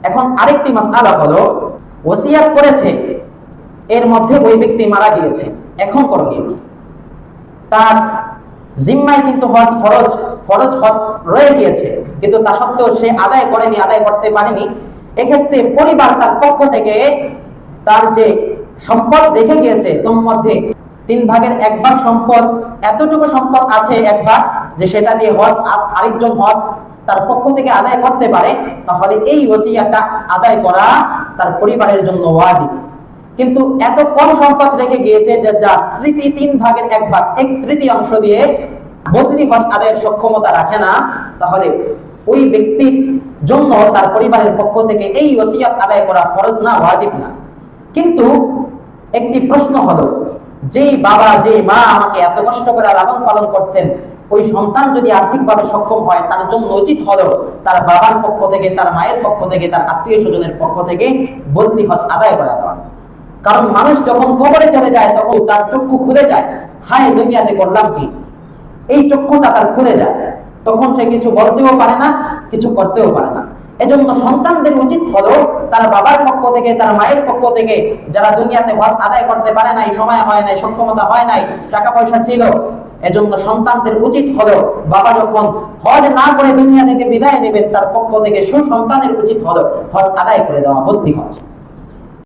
এখন আরেকটি মাসআলা হলো, ওসিয়াত করেছে, এর মধ্যে ওই ব্যক্তি মারা গিয়েছে, এখন করণীয় কি? তার জিম্মায় কিন্তু হজ ফরজ ফরজ হজ রয়ে গিয়েছে, কিন্তু তা সত্ত্বেও সে আদায় করেনি, আদায় করতে পারেনি। এক্ষেত্রে পরিবার তার পক্ষ থেকে তার যে সম্পদ রেখে গিয়েছে তোর মধ্যে 3/1 সম্পদ, এতটুকু সম্পদ আছে 1 ভাগ, যে সেটা দিয়ে হজ আরেকজন হজ তার পক্ষ থেকে আদায় করতে পারে, তাহলে এই ওসিয়াতটা আদায় করা তার পরিবারের জন্য ওয়াজিব। কিন্তু এত কম সম্পদ রেখে গিয়েছে যে যা 3/1 1/3 দিয়ে বদলি হজ আদায়ের সক্ষমতা রাখে না, তাহলে ওই ব্যক্তির জন্য তার পরিবারের পক্ষ থেকে এই ওসিয়াত আদায় করা ফরজ না, ওয়াজিব না। কিন্তু একটি প্রশ্ন হলো, যেই বাবা যেই মা আমাকে এত কষ্ট করে লালন পালন করছেন, ওই সন্তান যদি আর্থিকভাবে সক্ষম হয়, তার জন্য উচিত হলো তার বাবার পক্ষ থেকে, তার মায়ের পক্ষ থেকে, তার আত্মীয় স্বজনের পক্ষ থেকে বদলি হজ আদায় করা দেওয়া। কারণ মানুষ যখন কবরে চলে যায় তখন তার চক্ষু খুলে যায়, হায় দুনিয়াতে করলাম কি, এই চক্ষুটা তার খুলে যায়, তখন সে কিছু বলতেও পারে না, কিছু করতেও পারে না। এজন্য সন্তানদের উচিত হলো তার বাবার পক্ষ থেকে, তার মায়ের পক্ষ থেকে, যারা দুনিয়াতে হজ আদায় করতে পারে নাই, সময় হয় নাই, সক্ষমতা হয় নাই, টাকা পয়সা ছিল, এজন্য সন্তানদের উচিত হলো বাবা যখন হজ না করে দুনিয়া থেকে বিদায় নেবেন, তার পক্ষ থেকে সুসন্তানের উচিত হলো হজ আদায় করে দেওয়া, বদলি হজ।